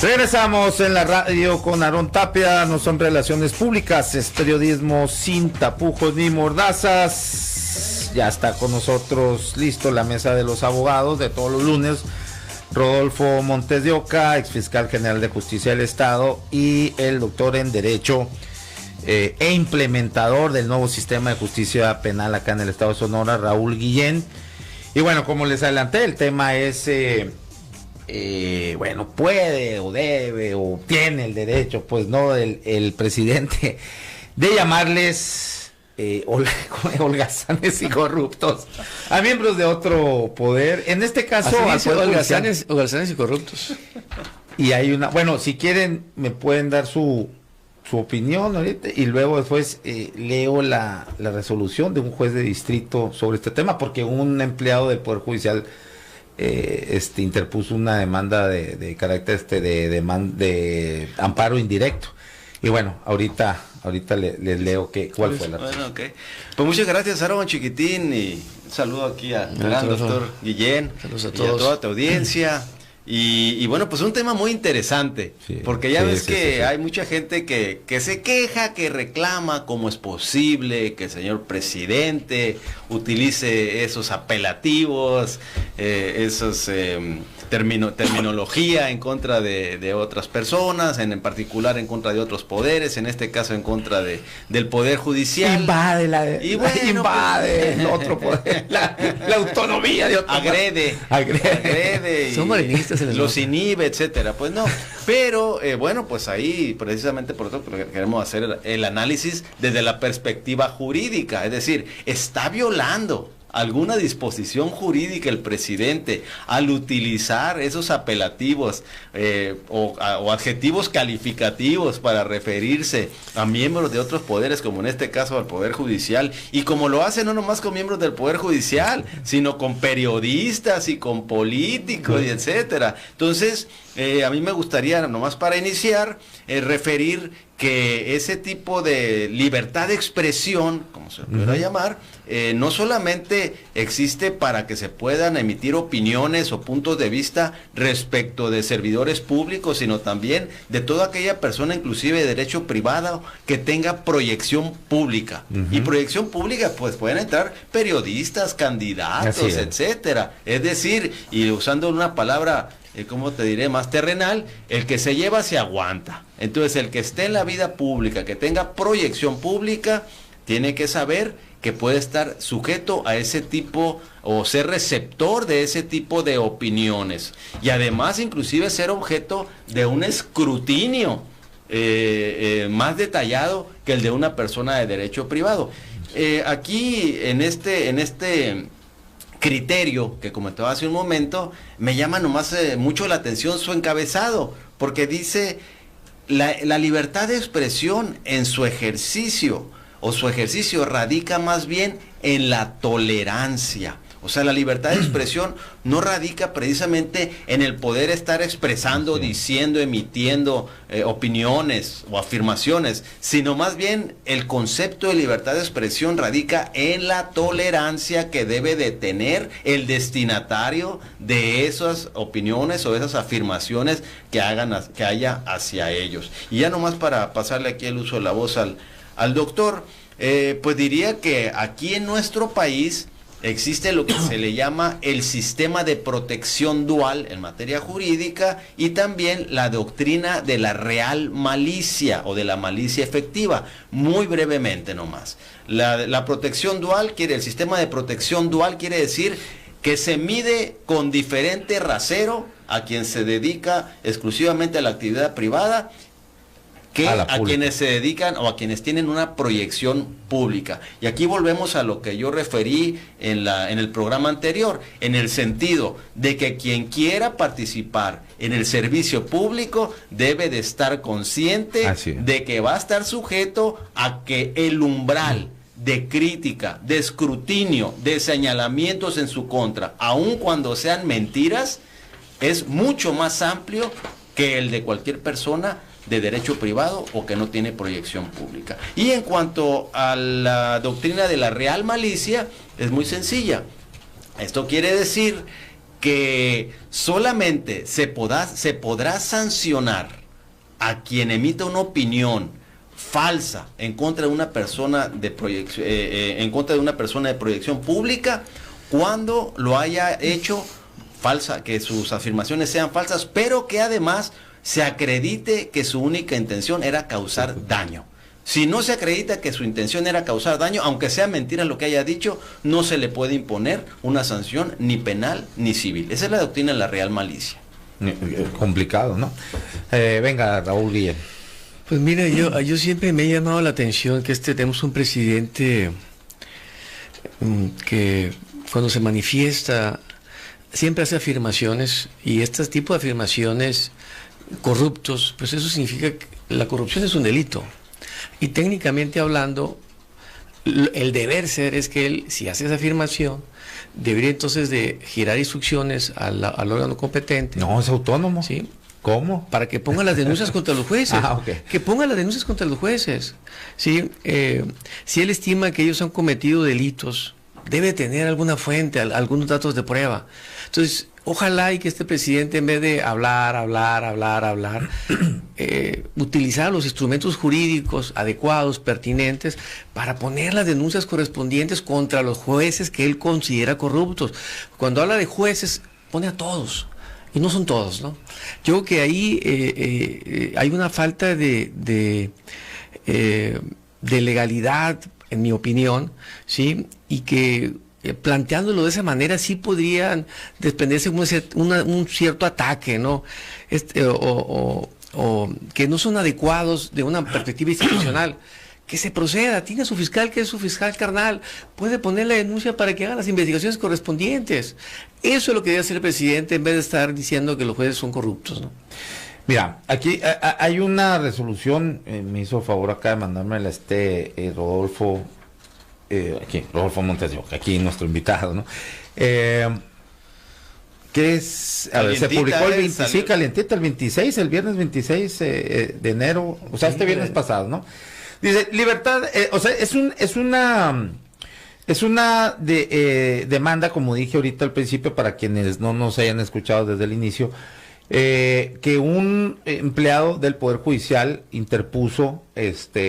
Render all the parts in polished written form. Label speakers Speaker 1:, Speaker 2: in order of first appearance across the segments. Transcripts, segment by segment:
Speaker 1: Regresamos en la radio con Aarón Tapia. No son relaciones públicas, es periodismo sin tapujos ni mordazas. Ya está con nosotros listo la mesa de los abogados de todos los lunes. Rodolfo Montes de Oca, exfiscal general de Justicia del Estado, y el doctor en Derecho e implementador del nuevo sistema de justicia penal acá en el Estado de Sonora, Raúl Guillén. Y bueno, como les adelanté, el tema es... bueno, puede o debe o tiene el derecho, pues no, el presidente de llamarles holgazanes y corruptos a miembros de otro poder, en este caso
Speaker 2: holgazanes y corruptos.
Speaker 1: Y hay una, bueno, si quieren me pueden dar su opinión ahorita y luego después leo la resolución de un juez de distrito sobre este tema, porque un empleado del Poder Judicial interpuso una demanda de carácter de amparo indirecto. Y bueno, ahorita les leo cuál fue la
Speaker 3: resolución. Okay. Pues muchas gracias, Aarón Chiquitín, y un saludo aquí al gran doctor Guillén,
Speaker 2: saludos a
Speaker 3: todos, y a toda tu audiencia. Y bueno, pues un tema muy interesante, sí, porque ya ves que hay mucha gente que se queja, que reclama cómo es posible que el señor presidente utilice esos apelativos, terminología en contra de otras personas, en particular en contra de otros poderes, en este caso en contra del Poder Judicial.
Speaker 1: Invade el otro poder, la autonomía de otro
Speaker 3: agrede.
Speaker 2: Son marinistas.
Speaker 3: Los inhibe, etcétera. Pues no, pero bueno, pues ahí precisamente por eso queremos hacer el análisis desde la perspectiva jurídica, es decir, está violando alguna disposición jurídica el presidente al utilizar esos apelativos o adjetivos calificativos para referirse a miembros de otros poderes, como en este caso al Poder Judicial, y como lo hace no nomás con miembros del Poder Judicial, sino con periodistas y con políticos y etcétera. Entonces, a mí me gustaría, nomás para iniciar, referir que ese tipo de libertad de expresión, como se pueda llamar, no solamente existe para que se puedan emitir opiniones o puntos de vista respecto de servidores públicos, sino también de toda aquella persona, inclusive de derecho privado, que tenga proyección pública. Y proyección pública, pues pueden entrar periodistas, candidatos, etcétera. Es decir, y usando una palabra, ¿cómo te diré?, más terrenal, el que se lleva se aguanta. Entonces, el que esté en la vida pública, que tenga proyección pública, tiene que saber que puede estar sujeto a ese tipo o ser receptor de ese tipo de opiniones. Y además, inclusive, ser objeto de un escrutinio más detallado que el de una persona de derecho privado. Aquí, en este criterio que comentaba hace un momento, me llama nomás mucho la atención su encabezado, porque dice la libertad de expresión en su ejercicio radica más bien en la tolerancia. O sea, la libertad de expresión no radica precisamente en el poder estar expresando, diciendo, emitiendo opiniones o afirmaciones, sino más bien el concepto de libertad de expresión radica en la tolerancia que debe de tener el destinatario de esas opiniones o esas afirmaciones que haya hacia ellos. Y ya nomás para pasarle aquí el uso de la voz al doctor, pues diría que aquí en nuestro país existe lo que se le llama el sistema de protección dual en materia jurídica, y también la doctrina de la real malicia o de la malicia efectiva. Muy brevemente nomás. La protección dual el sistema de protección dual quiere decir que se mide con diferente rasero a quien se dedica exclusivamente a la actividad privada que a quienes se dedican o a quienes tienen una proyección pública. Y aquí volvemos a lo que yo referí en el programa anterior, en el sentido de que quien quiera participar en el servicio público debe de estar consciente de que va a estar sujeto a que el umbral de crítica, de escrutinio, de señalamientos en su contra, aun cuando sean mentiras, es mucho más amplio que el de cualquier persona de derecho privado o que no tiene proyección pública. Y en cuanto a la doctrina de la real malicia, es muy sencilla. Esto quiere decir que solamente se podrá sancionar a quien emita una opinión falsa en contra de una persona de proyección pública cuando lo haya hecho falsa, que sus afirmaciones sean falsas, pero que además se acredite que su única intención era causar daño. Si no se acredita que su intención era causar daño, aunque sea mentira lo que haya dicho, no se le puede imponer una sanción ni penal ni civil. Esa es la doctrina de la real malicia.
Speaker 1: Complicado, ¿no? Venga, Raúl Guillén.
Speaker 2: Pues mira, yo siempre me he llamado la atención que tenemos un presidente que cuando se manifiesta siempre hace afirmaciones, y este tipo de afirmaciones corruptos, pues eso significa que la corrupción es un delito. Y técnicamente hablando, el deber ser es que él, si hace esa afirmación, debería entonces de girar instrucciones al órgano competente.
Speaker 1: No, es autónomo.
Speaker 2: ¿Sí?
Speaker 1: ¿Cómo?
Speaker 2: Para que ponga las denuncias contra los jueces.
Speaker 1: Okay.
Speaker 2: Que ponga las denuncias contra los jueces. ¿Sí? Si él estima que ellos han cometido delitos, debe tener alguna fuente, algunos datos de prueba. Entonces, ojalá y que este presidente, en vez de hablar, utilizar los instrumentos jurídicos adecuados, pertinentes, para poner las denuncias correspondientes contra los jueces que él considera corruptos. Cuando habla de jueces, pone a todos, y no son todos, ¿no? Yo creo que ahí hay una falta de legalidad, en mi opinión, ¿sí? Y que planteándolo de esa manera sí podrían desprenderse un cierto ataque, ¿no? O que no son adecuados de una perspectiva institucional. Que se proceda, tiene a su fiscal, que es su fiscal carnal, puede poner la denuncia para que hagan las investigaciones correspondientes. Eso es lo que debe hacer el presidente, en vez de estar diciendo que los jueces son corruptos, ¿no?
Speaker 1: Mira, aquí hay una resolución, me hizo favor acá de mandármela Rodolfo Montes de Oca, aquí nuestro invitado, ¿no? Que es, a ver, se publicó el 26, calientita, el 26, el viernes 26 de enero, o sea, este viernes pasado, ¿no? Dice, libertad, o sea, es una demanda, como dije ahorita al principio, para quienes no nos hayan escuchado desde el inicio, que un empleado del Poder Judicial interpuso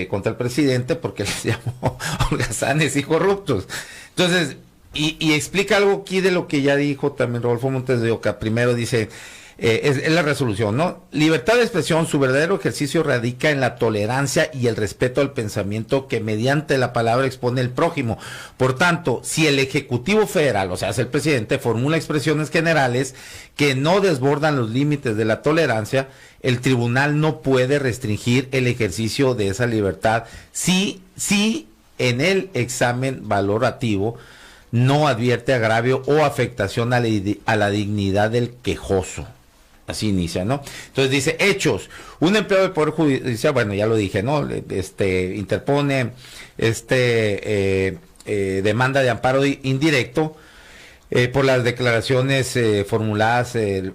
Speaker 1: contra el presidente porque les llamó holgazanes y corruptos. Entonces, y explica algo aquí de lo que ya dijo también Rodolfo Montes de Oca. Primero dice, es la resolución, ¿no? Libertad de expresión, su verdadero ejercicio radica en la tolerancia y el respeto al pensamiento que mediante la palabra expone el prójimo. Por tanto, si el Ejecutivo Federal, o sea, es el presidente, formula expresiones generales que no desbordan los límites de la tolerancia, el tribunal no puede restringir el ejercicio de esa libertad si en el examen valorativo no advierte agravio o afectación a la dignidad del quejoso. Así inicia, ¿no? Entonces dice, hechos, un empleado del Poder Judicial, bueno, ya lo dije, ¿no? Interpone demanda de amparo indirecto por las declaraciones formuladas del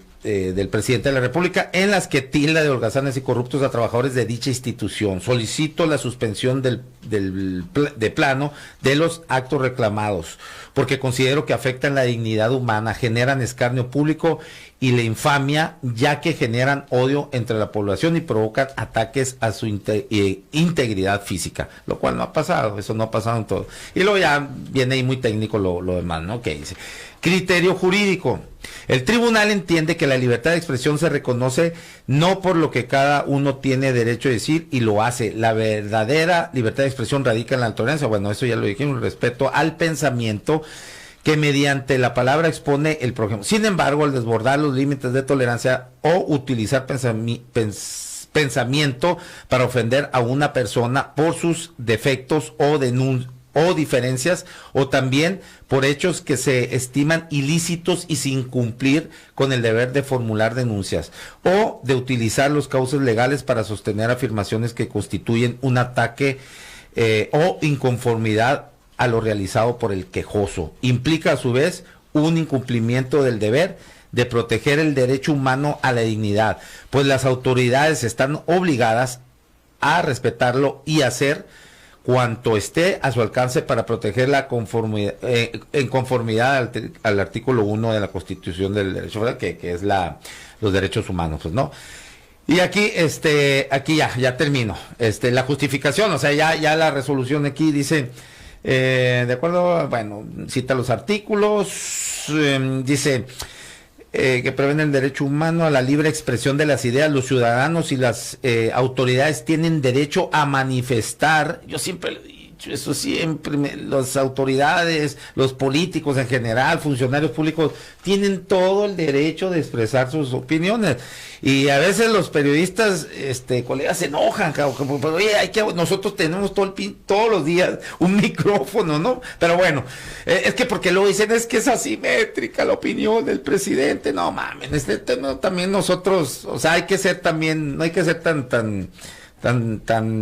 Speaker 1: presidente de la República, en las que tilda de holgazanes y corruptos a trabajadores de dicha institución. Solicito la suspensión de plano de los actos reclamados, porque considero que afectan la dignidad humana, generan escarnio público y la infamia, ya que generan odio entre la población y provocan ataques a su integridad física, lo cual no ha pasado, eso no ha pasado en todo. Y luego ya viene ahí muy técnico lo demás, ¿no? Que dice, criterio jurídico. El tribunal entiende que la libertad de expresión se reconoce no por lo que cada uno tiene derecho a decir y lo hace. La verdadera libertad de expresión radica en la tolerancia. Bueno, eso ya lo dijimos, respeto al pensamiento que mediante la palabra expone el prójimo. Sin embargo, al desbordar los límites de tolerancia o utilizar pensamiento para ofender a una persona por sus defectos o diferencias, o también por hechos que se estiman ilícitos y sin cumplir con el deber de formular denuncias, o de utilizar los cauces legales para sostener afirmaciones que constituyen un ataque o inconformidad a lo realizado por el quejoso. Implica a su vez un incumplimiento del deber de proteger el derecho humano a la dignidad, pues las autoridades están obligadas a respetarlo y hacer cuanto esté a su alcance para proteger la conformidad, en conformidad al artículo 1 de la Constitución del Derecho, ¿verdad? Que es los derechos humanos, pues, ¿no? Y aquí, aquí ya termino. La justificación, o sea, ya la resolución aquí dice, de acuerdo, bueno, cita los artículos, dice que prevén el derecho humano a la libre expresión de las ideas. Los ciudadanos y las autoridades tienen derecho a manifestar. Yo siempre lo he dicho, eso siempre, las autoridades, los políticos en general, funcionarios públicos, tienen todo el derecho de expresar sus opiniones. Y a veces los periodistas, colegas, se enojan, como, pero oye, nosotros tenemos todos los días un micrófono, ¿no? Pero bueno, es que porque luego dicen, es que es asimétrica la opinión del presidente. No mames, también nosotros, o sea, hay que ser también, no hay que ser tan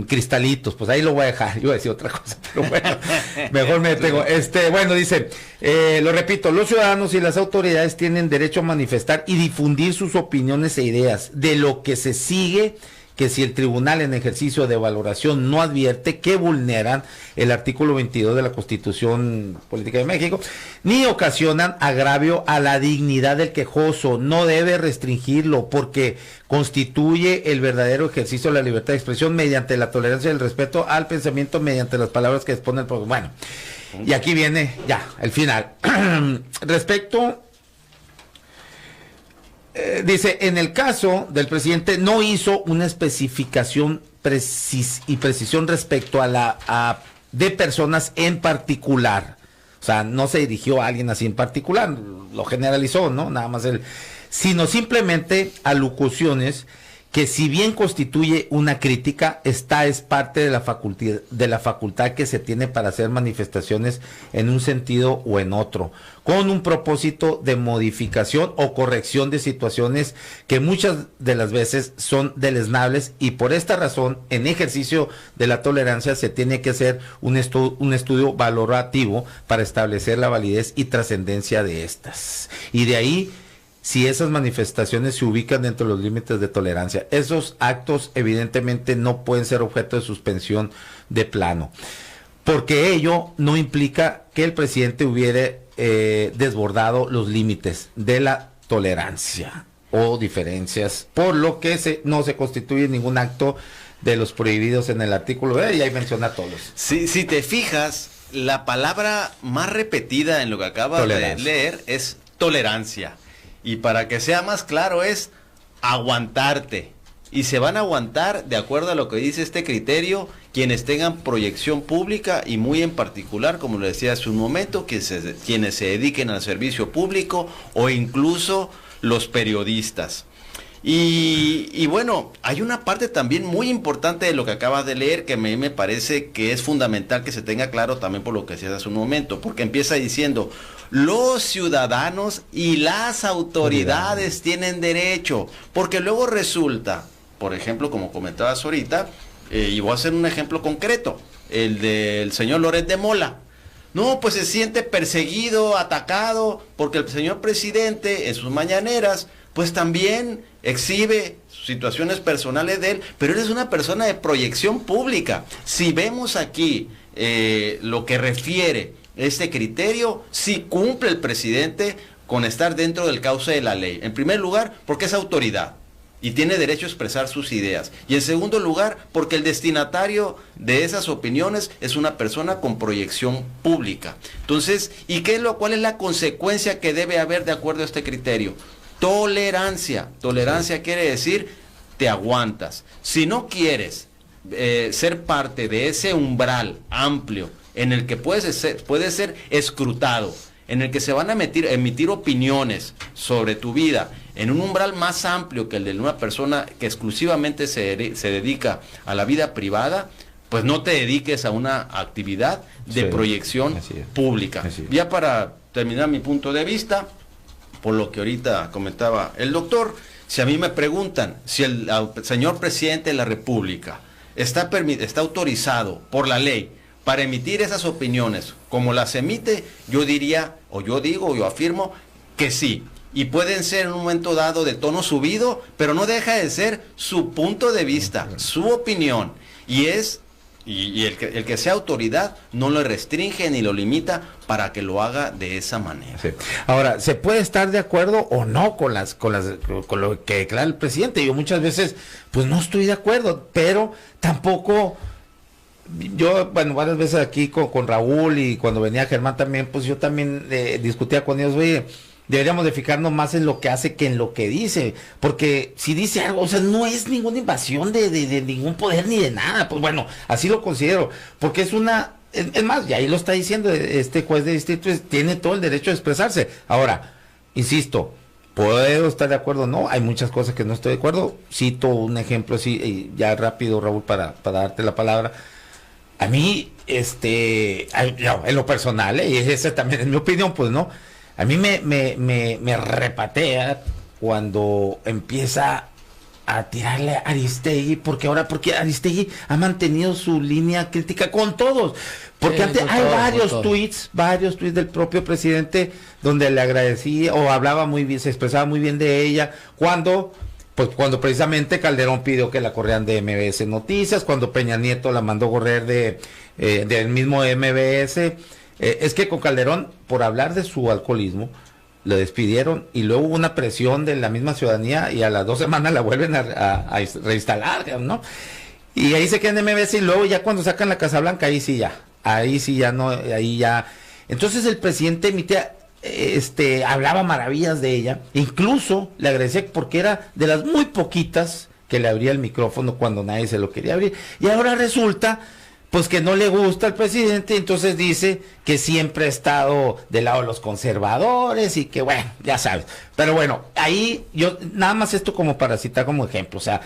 Speaker 1: cristalitos. Pues ahí lo voy a dejar, yo voy a decir otra cosa, pero bueno, mejor me detengo. Bueno, dice, lo repito, los ciudadanos y las autoridades tienen derecho a manifestar y difundir sus opiniones e ideas, de lo que se sigue que si el tribunal en ejercicio de valoración no advierte que vulneran el artículo 22 de la Constitución Política de México, ni ocasionan agravio a la dignidad del quejoso, no debe restringirlo, porque constituye el verdadero ejercicio de la libertad de expresión mediante la tolerancia y el respeto al pensamiento, mediante las palabras que expone el programa. Bueno, y aquí viene ya el final. Respecto, dice, en el caso del presidente no hizo una especificación y precisión respecto a de personas en particular. O sea, no se dirigió a alguien así en particular, lo generalizó, ¿no? Nada más él, sino simplemente alocuciones que, si bien constituye una crítica, es parte de la facultad que se tiene para hacer manifestaciones en un sentido o en otro, con un propósito de modificación o corrección de situaciones que muchas de las veces son deleznables, y por esta razón, en ejercicio de la tolerancia, se tiene que hacer un estudio valorativo para establecer la validez y trascendencia de estas. Y de ahí, si esas manifestaciones se ubican dentro de los límites de tolerancia. Esos actos evidentemente no pueden ser objeto de suspensión de plano, porque ello no implica que el presidente hubiera desbordado los límites de la tolerancia o diferencias, por lo que no se constituye ningún acto de los prohibidos en el artículo, y ahí menciona todos.
Speaker 3: Si te fijas, la palabra más repetida en lo que acabas de leer es tolerancia. Y para que sea más claro, es aguantarte. Y se van a aguantar, de acuerdo a lo que dice este criterio, quienes tengan proyección pública, y muy en particular, como le decía hace un momento, quienes se dediquen al servicio público, o incluso los periodistas. Y bueno, hay una parte también muy importante de lo que acabas de leer, que a mí me parece que es fundamental que se tenga claro, también por lo que decías hace un momento, porque empieza diciendo: los ciudadanos y las autoridades tienen derecho, porque luego resulta, por ejemplo, como comentabas ahorita, y voy a hacer un ejemplo concreto, el del señor Loret de Mola. No, pues se siente perseguido, atacado, porque el señor presidente en sus mañaneras pues también exhibe situaciones personales de él, pero él es una persona de proyección pública. Si vemos aquí lo que refiere este criterio, sí cumple el presidente con estar dentro del cauce de la ley. En primer lugar, porque es autoridad y tiene derecho a expresar sus ideas. Y en segundo lugar, porque el destinatario de esas opiniones es una persona con proyección pública. Entonces, ¿cuál es la consecuencia que debe haber de acuerdo a este criterio? Tolerancia. Tolerancia quiere decir, te aguantas. Si no quieres ser parte de ese umbral amplio en el que puede ser escrutado, en el que se van a emitir opiniones sobre tu vida, en un umbral más amplio que el de una persona que exclusivamente se dedica a la vida privada, pues no te dediques a una actividad de proyección pública. Ya para terminar mi punto de vista, por lo que ahorita comentaba el doctor, si a mí me preguntan si el señor presidente de la República está autorizado por la ley para emitir esas opiniones como las emite, yo diría, yo afirmo que sí. Y pueden ser en un momento dado de tono subido, pero no deja de ser su punto de vista, su opinión. Y es Y el que sea autoridad no lo restringe ni lo limita para que lo haga de esa manera.
Speaker 1: Sí. Ahora, ¿se puede estar de acuerdo o no con lo que declara el presidente? Yo muchas veces, pues no estoy de acuerdo, pero tampoco, yo, bueno, varias veces aquí con Raúl y cuando venía Germán también, pues yo también discutía con ellos, oye, deberíamos de fijarnos más en lo que hace que en lo que dice, porque si dice algo, o sea, no es ninguna invasión de ningún poder ni de nada, pues bueno, así lo considero, porque es más, y ahí lo está diciendo este juez de distrito, tiene todo el derecho de expresarse. Ahora, insisto, puedo estar de acuerdo o no, hay muchas cosas que no estoy de acuerdo, cito un ejemplo así, ya rápido, Raúl, para darte la palabra. A mí, en lo personal, y esa también es mi opinión, pues no, a mí me repatea cuando empieza a tirarle a Aristegui, porque Aristegui ha mantenido su línea crítica con todos, porque antes hay varios tweets del propio presidente donde le agradecía o hablaba muy bien, se expresaba muy bien de ella, cuando precisamente Calderón pidió que la corrieran de MBS Noticias, cuando Peña Nieto la mandó correr del mismo MBS. Es que con Calderón, por hablar de su alcoholismo, le despidieron y luego hubo una presión de la misma ciudadanía y a las 2 semanas la vuelven a reinstalar, ¿no? Y ahí se queda en MBS y luego ya cuando sacan la Casa Blanca, ahí sí ya no, ahí ya. Entonces el presidente emitía, hablaba maravillas de ella, incluso le agradecía porque era de las muy poquitas que le abría el micrófono cuando nadie se lo quería abrir. Y ahora resulta pues que no le gusta al presidente, entonces dice que siempre ha estado del lado de los conservadores y que bueno, ya sabes. Pero bueno, ahí yo nada más esto como para citar como ejemplo, o sea,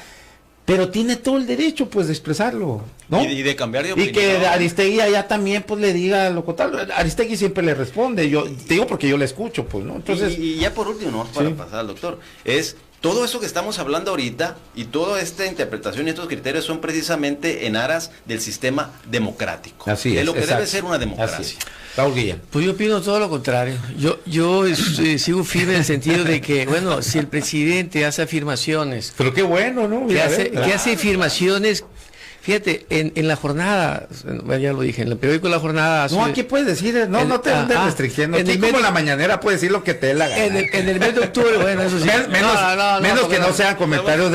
Speaker 1: pero tiene todo el derecho pues de expresarlo, ¿no?
Speaker 3: Y de cambiar de opinión.
Speaker 1: Y que Aristegui allá también pues le diga lo contrario. Aristegui siempre le responde, yo te digo porque yo le escucho, pues, ¿no? Entonces,
Speaker 3: y ya por último, para pasar al doctor, es todo eso que estamos hablando ahorita y toda esta interpretación y estos criterios son precisamente en aras del sistema democrático.
Speaker 1: Así es
Speaker 3: lo que
Speaker 1: exacto.
Speaker 3: debe ser una democracia.
Speaker 1: Así es. Raúl Guillén.
Speaker 2: Pues yo opino todo lo contrario. Yo sigo firme en el sentido de que, bueno, si el presidente hace afirmaciones,
Speaker 1: Pero qué bueno, ¿no?
Speaker 2: que hace afirmaciones, fíjate, en la jornada, bueno, ya lo dije, en el periódico La Jornada.
Speaker 1: No, aquí puedes decir, no te andes restringiendo. Aquí como en la mañanera puedes decir lo que te dé la gana.
Speaker 2: En el mes de octubre, bueno, eso sí.
Speaker 1: Menos que no sean comentarios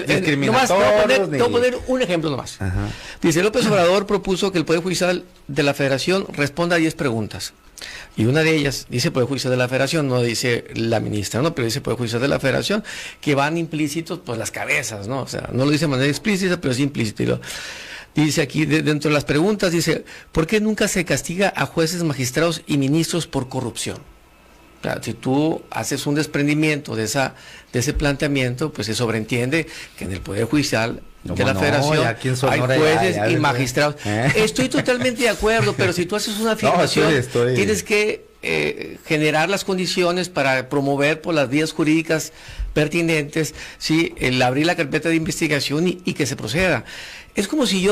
Speaker 1: discriminatorios.
Speaker 2: Te voy a poner un ejemplo nomás.
Speaker 1: Ajá.
Speaker 2: Dice, López Obrador propuso que el Poder Judicial de la Federación responda a 10 preguntas. Y una de ellas dice Poder Judicial de la Federación, no dice la ministra, ¿no? Pero dice Poder Judicial de la Federación, que van implícitos pues las cabezas, ¿no? O sea, no lo dice de manera explícita, pero es implícito. Dice aquí, dentro de las preguntas, dice, ¿por qué nunca se castiga a jueces, magistrados y ministros por corrupción? O sea, si tú haces un desprendimiento de ese planteamiento, pues se sobreentiende que en el Poder Judicial de la Federación hay jueces y magistrados. Estoy totalmente de acuerdo, pero si tú haces una afirmación, tienes que generar las condiciones para promover por las vías jurídicas pertinentes, ¿sí? El abrir la carpeta de investigación y que se proceda. Es como si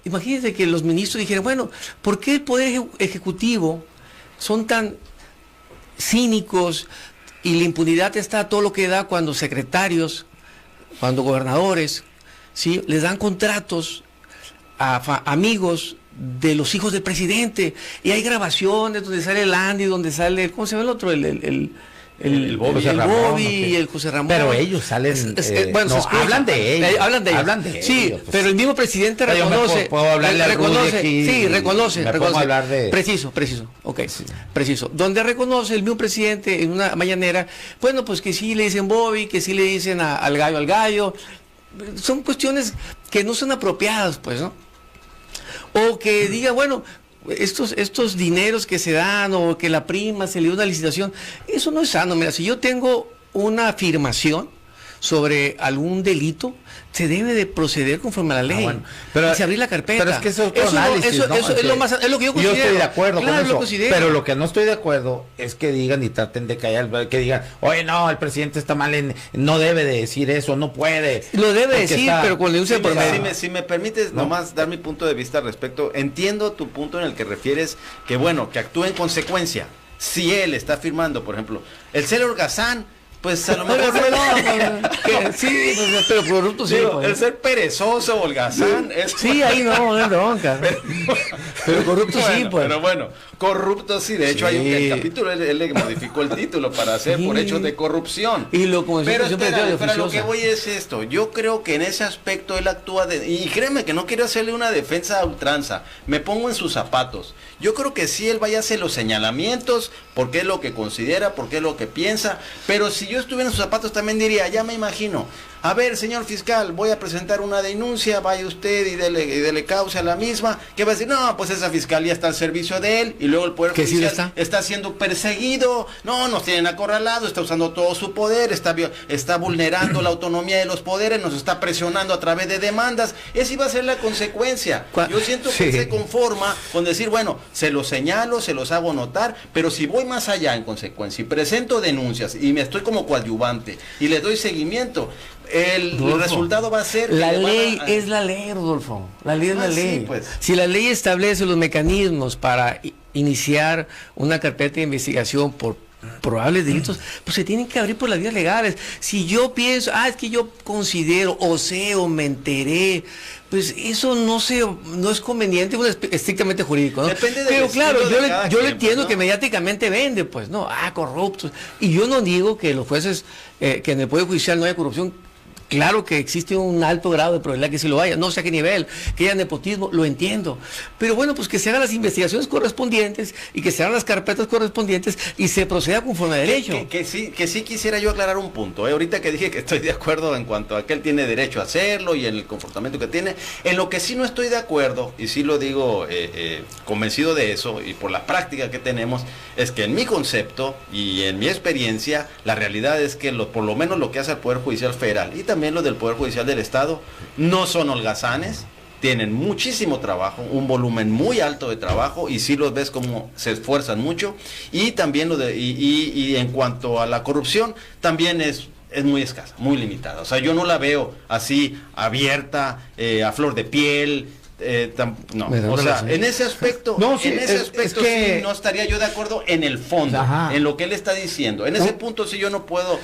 Speaker 2: imagínense que los ministros dijeran, bueno, ¿por qué el Poder Ejecutivo son tan cínicos y la impunidad está a todo lo que da cuando secretarios, cuando gobernadores, ¿sí? Les dan contratos a amigos de los hijos del presidente y hay grabaciones donde sale el Andy, donde sale, ¿cómo se llama el otro? El Bobby y el José Ramón.
Speaker 1: Pero ellos salen,
Speaker 2: bueno,
Speaker 1: hablan de ellos.
Speaker 2: Hablan de ellos. Sí,
Speaker 1: ellos, pues,
Speaker 2: pero el mismo presidente reconoce.
Speaker 1: Puedo hablarle
Speaker 2: reconoce.
Speaker 1: Hablar de...
Speaker 2: Preciso, ok, sí. Preciso. Donde reconoce el mismo presidente en una mañanera, bueno, pues que sí le dicen Bobby, que sí le dicen al gallo. Son cuestiones que no son apropiadas, pues, ¿no? O que diga, bueno, estos dineros que se dan o que la prima se le dio una licitación, eso no es sano. Mira, si yo tengo una afirmación sobre algún delito, se debe de proceder conforme a la ley.
Speaker 1: Bueno, pero,
Speaker 2: y se abrir la carpeta.
Speaker 1: Pero es que eso es análisis, ¿no?
Speaker 2: Eso es lo que yo considero.
Speaker 1: Yo estoy de acuerdo
Speaker 2: claro,
Speaker 1: con eso. Pero lo que no estoy de acuerdo es que digan y traten de callar, que digan, oye, no, el presidente está mal, no debe de decir eso, no puede.
Speaker 2: Lo debe decir, pero con denuncia por medio.
Speaker 3: Si me permites nomás dar mi punto de vista al respecto, entiendo tu punto en el que refieres que, bueno, que actúe en consecuencia. Si él está firmando, por ejemplo, el ser holgazán, pues a lo mejor
Speaker 2: sí, pero corrupto sí.
Speaker 3: Digo,
Speaker 2: Pues.
Speaker 3: el ser perezoso, holgazán, es...
Speaker 2: Sí, ahí no es bronca. Pero corrupto
Speaker 3: bueno,
Speaker 2: sí, pues.
Speaker 3: Pero bueno, corrupto sí. De hecho,
Speaker 2: Sí.
Speaker 3: hay el capítulo, él le modificó el título para hacer por hechos de corrupción.
Speaker 2: Y lo como
Speaker 3: Pero
Speaker 2: siempre
Speaker 3: espera, lo que voy es esto. Yo creo que en ese aspecto él actúa y créeme que no quiero hacerle una defensa a ultranza. Me pongo en sus zapatos. Yo creo que sí él vaya a hacer los señalamientos, porque es lo que considera, porque es lo que piensa. Pero si yo estuviera en sus zapatos también diría, ya me imagino. A ver, señor fiscal, voy a presentar una denuncia, vaya usted y dele causa a la misma. ¿Qué va a decir? No, pues esa fiscalía está al servicio de él y luego el Poder Judicial está siendo perseguido. No, nos tienen acorralados, está usando todo su poder, está vulnerando la autonomía de los poderes, nos está presionando a través de demandas. Esa iba a ser la consecuencia. Yo siento que se conforma con decir, bueno, se los señalo, se los hago notar, pero si voy más allá en consecuencia y presento denuncias y me estoy como coadyuvante y le doy seguimiento, el resultado va a ser...
Speaker 2: La ley es la ley, Rodolfo. La ley es la ley.
Speaker 3: Sí, pues.
Speaker 2: Si la ley establece los mecanismos para iniciar una carpeta de investigación por probables delitos, pues se tienen que abrir por las vías legales. Si yo pienso, es que yo considero, o sé, o me enteré, pues eso no es conveniente, bueno, es estrictamente jurídico, ¿no?
Speaker 3: Depende del
Speaker 2: Pero claro, yo le entiendo,
Speaker 3: ¿no?
Speaker 2: que mediáticamente vende, pues, no, corruptos. Y yo no digo que los jueces, que en el Poder Judicial no haya corrupción. Claro que existe un alto grado de probabilidad que sí lo haya, no sé a qué nivel, que haya nepotismo, lo entiendo. Pero bueno, pues que se hagan las investigaciones correspondientes y que se hagan las carpetas correspondientes y se proceda conforme a derecho.
Speaker 3: Que sí quisiera yo aclarar un punto. Ahorita que dije que estoy de acuerdo en cuanto a que él tiene derecho a hacerlo y en el comportamiento que tiene, en lo que sí no estoy de acuerdo, y sí lo digo convencido de eso y por la práctica que tenemos, es que en mi concepto y en mi experiencia, la realidad es que por lo menos lo que hace el Poder Judicial Federal y también los del Poder Judicial del Estado no son holgazanes, tienen muchísimo trabajo, un volumen muy alto de trabajo y sí los ves como se esfuerzan mucho y también y en cuanto a la corrupción también es muy escasa, muy limitada. O sea, yo no la veo así abierta, a flor de piel. No, o sea, en ese aspecto, sí, sí, no estaría yo de acuerdo en el fondo, en lo que él está diciendo. En ese punto sí yo no puedo,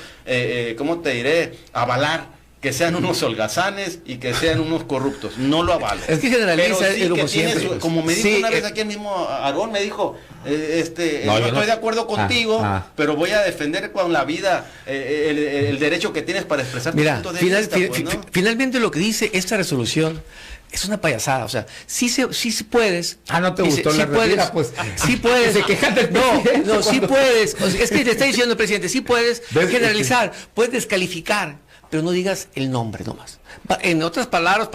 Speaker 3: ¿cómo te diré? Avalar que sean unos holgazanes y que sean unos corruptos. No lo avalo.
Speaker 2: Es que generaliza,
Speaker 3: pero sí que tiene como me dijo una vez aquí el mismo Aarón, me dijo, no estoy de acuerdo contigo, pero voy a defender con la vida el derecho que tienes para expresar tu punto de vista.
Speaker 2: Finalmente lo que dice esta resolución es una payasada, o sea, sí puedes.
Speaker 1: ¿No te gustó la retira? Pues
Speaker 2: sí puedes.
Speaker 1: Se quejan del
Speaker 2: no, sí puedes. O sea, es que te está diciendo el presidente, sí puedes generalizar, puedes descalificar, pero no digas el nombre nomás. En otras palabras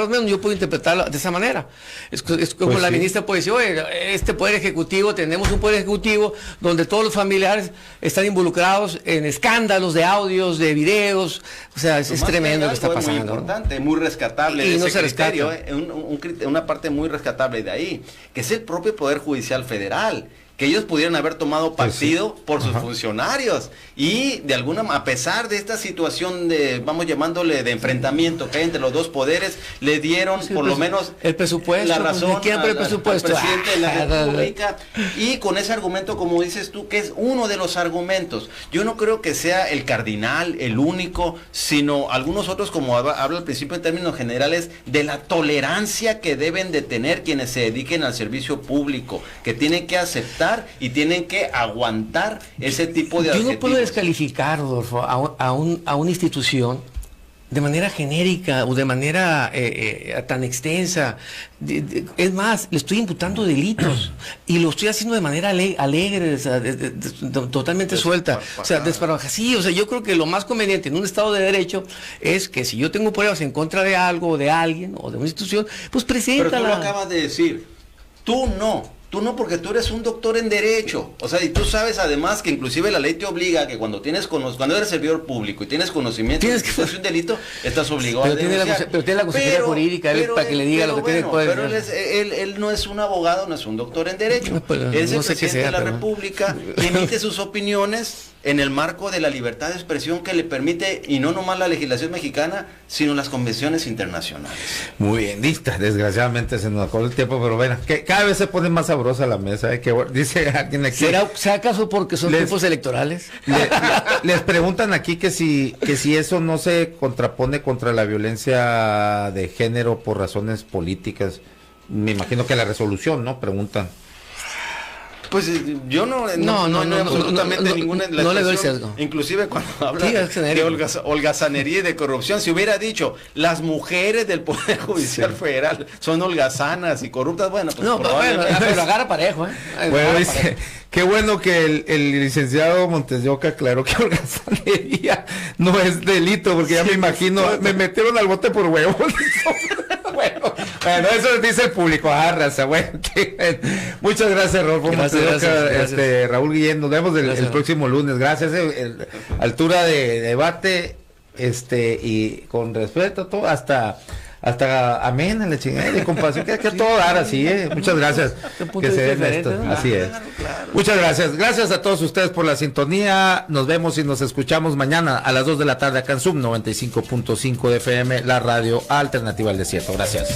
Speaker 2: menos, yo puedo interpretarlo de esa manera. Es como pues la ministra puede decir, oye, este Poder Ejecutivo, tenemos un Poder Ejecutivo donde todos los familiares están involucrados en escándalos de audios, de videos, o sea, es tremendo lo que está pasando.
Speaker 3: Muy importante, muy rescatable.
Speaker 2: Y no se
Speaker 3: criterio, una parte muy rescatable de ahí, que es el propio Poder Judicial Federal, que ellos pudieran haber tomado partido por sus funcionarios y de a pesar de esta situación de, vamos llamándole, de enfrentamiento que hay entre los dos poderes, le dieron por lo menos
Speaker 2: el presupuesto,
Speaker 3: la razón
Speaker 2: al
Speaker 3: presidente de la República y con ese argumento, como dices tú, que es uno de los argumentos. Yo no creo que sea el cardinal, el único, sino algunos otros, como habla al principio en términos generales, de la tolerancia que deben de tener quienes se dediquen al servicio público, que tienen que aceptar y tienen que aguantar ese tipo de adjetivos.
Speaker 2: Yo no puedo descalificar, Rodolfo, a una institución de manera genérica o de manera tan extensa. Es más, le estoy imputando delitos y lo estoy haciendo de manera alegre, o sea, totalmente suelta. O sea, sí, o sea, yo creo que lo más conveniente en un Estado de Derecho es que si yo tengo pruebas en contra de algo, o de alguien, o de una institución, pues preséntala.
Speaker 3: Pero tú lo acabas de decir. Tú no, porque tú eres un doctor en Derecho. O sea, y tú sabes además que inclusive la ley te obliga que cuando eres servidor público y tienes conocimiento de que es un delito, estás obligado a denunciar.
Speaker 2: Pero tiene la consejería jurídica para que le diga lo que tiene que poder.
Speaker 3: Pero él no es un abogado, no es un doctor en Derecho. Es el presidente de la República que emite sus opiniones en el marco de la libertad de expresión que le permite, y no nomás la legislación mexicana, sino las convenciones internacionales.
Speaker 1: Muy bien, lista. Desgraciadamente se nos acabó el tiempo, pero bueno, que cada vez se pone más sabrosa la mesa. Dice alguien aquí.
Speaker 2: ¿Será acaso porque son tiempos electorales?
Speaker 1: Les preguntan aquí que si eso no se contrapone contra la violencia de género por razones políticas. Me imagino que la resolución, ¿no? Preguntan.
Speaker 3: Pues yo no absolutamente ninguna
Speaker 2: no le doy sesgo.
Speaker 3: Inclusive cuando habla de holgazanería y de corrupción, si hubiera dicho las mujeres del Poder Judicial Federal son holgazanas y corruptas, bueno, pues
Speaker 2: pero agarra parejo,
Speaker 1: Bueno, dice, qué bueno que el licenciado Montes de Oca aclaró que holgazanería no es delito, porque ya me imagino, me metieron al bote por huevos. Bueno, eso dice el público. Raza, bueno. Muchas gracias, Rodolfo Montes de Oca, Raúl Guillén. Nos vemos el próximo lunes. Gracias. Altura de debate, y con respeto, todo, hasta amén a la chingada de compasión, que todo dar así, Muchas gracias. Que se den esto. ¿No? Así es. Claro. Muchas gracias. Gracias a todos ustedes por la sintonía. Nos vemos y nos escuchamos mañana a las 2 de la tarde acá en Zoom 95.5 de FM, la radio alternativa al desierto. Gracias.